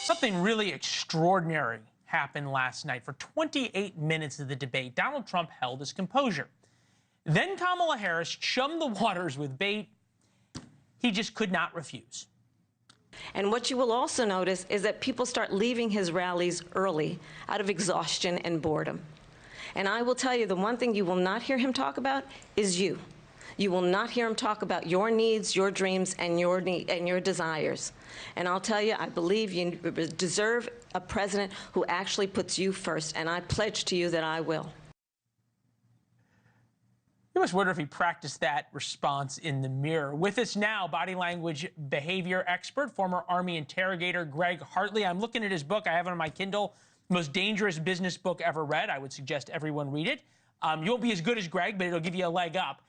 Something really extraordinary happened last night. For 28 minutes of the debate, Donald Trump held his composure. Then Kamala Harris chummed the waters with bait he just could not refuse. And what you will also notice is that people start leaving his rallies early out of exhaustion and boredom. And I will tell you, the one thing you will not hear him talk about is you. You will not hear him talk about your needs, your dreams, and your desires. And I'll tell you, I believe you deserve a president who actually puts you first, and I pledge to you that I will. You must wonder if he practiced that response in the mirror. With us now, body language behavior expert, former Army interrogator Greg Hartley. I'm looking at his book. I have it on my Kindle. Most dangerous business book ever read. I would suggest everyone read it. You won't be as good as Greg, but it'll give you a leg up.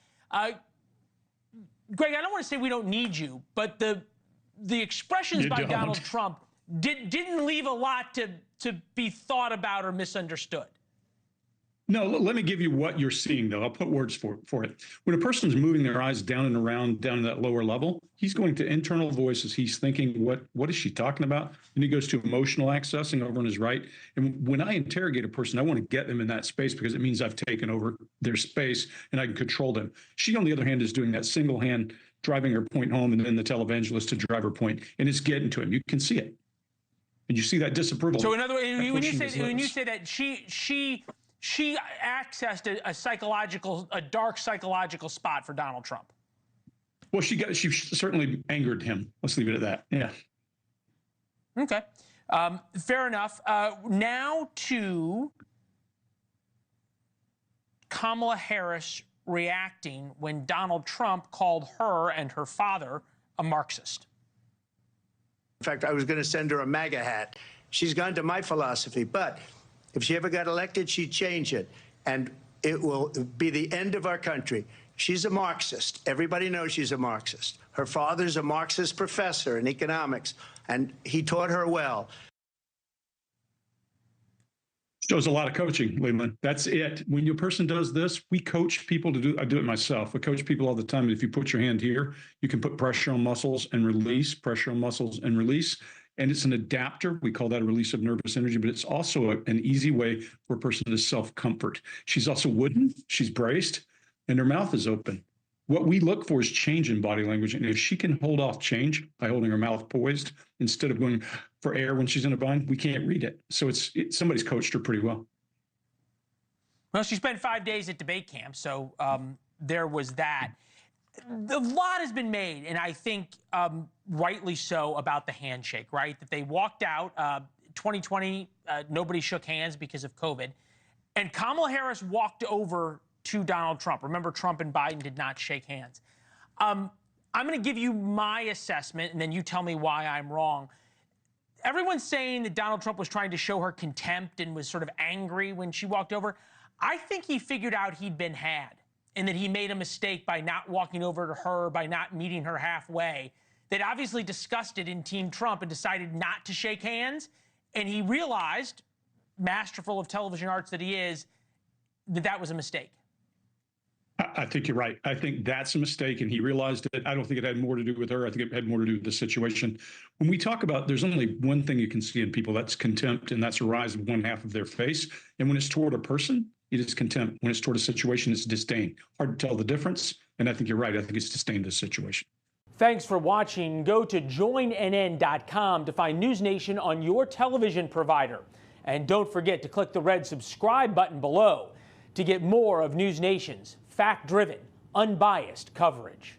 Greg, I don't want to say we don't need you, but the expressions by Donald Trump didn't leave a lot to be thought about or misunderstood. No, let me give you what you're seeing, though. I'll put words for it. When a person's moving their eyes down and around, down to that lower level, he's going to internal voices. He's thinking, what is she talking about? And he goes to emotional accessing over on his right. And when I interrogate a person, I want to get them in that space because it means I've taken over their space and I can control them. She, on the other hand, is doing that single hand, driving her point home, and then the televangelist to drive her point. And it's getting to him. You can see it. And you see that disapproval. So in other words, when you say that she accessed a dark psychological spot for Donald Trump. Well, she certainly angered him. Let's leave it at that. Yeah. Okay. Fair enough. Now to Kamala Harris reacting when Donald Trump called her and her father a Marxist. In fact, I was going to send her a MAGA hat. She's gone to my philosophy, but if she ever got elected, she'd change it, and it will be the end of our country. She's a Marxist. Everybody knows she's a Marxist. Her father's a Marxist professor in economics, and he taught her well. Shows a lot of coaching, Leland. That's it. When your person does this, we coach people to do. I do it myself. I coach people all the time. If you put your hand here, you can put pressure on muscles and release, pressure on muscles and release. And it's an adapter. We call that a release of nervous energy, but it's also an easy way for a person to self-comfort. She's also wooden, she's braced, and her mouth is open. What we look for is change in body language. And if she can hold off change by holding her mouth poised instead of going for air when she's in a bind, we can't read it. So somebody's coached her pretty well. Well, she spent 5 days at debate camp, so there was that. A lot has been made, and I think rightly so, about the handshake, right? That they walked out. 2020, nobody shook hands because of COVID. And Kamala Harris walked over to Donald Trump. Remember, Trump and Biden did not shake hands. I'm going to give you my assessment, and then you tell me why I'm wrong. Everyone's saying that Donald Trump was trying to show her contempt and was sort of angry when she walked over. I think he figured out he'd been had, and that he made a mistake by not walking over to her, by not meeting her halfway, that obviously disgusted in Team Trump and decided not to shake hands. And he realized, masterful of television arts that he is, that that was a mistake. I think you're right. I think that's a mistake, and he realized it. I don't think it had more to do with her. I think it had more to do with the situation. When we talk about, there's only one thing you can see in people, that's contempt, and that's a rise of one half of their face. And when it's toward a person, it is contempt. When it's toward a situation, it's disdain. Hard to tell the difference, and I think you're right. I think it's disdain this situation. Thanks for watching. Go to joinnn.com to find NewsNation on your television provider. And don't forget to click the red subscribe button below to get more of NewsNation's fact-driven, unbiased coverage.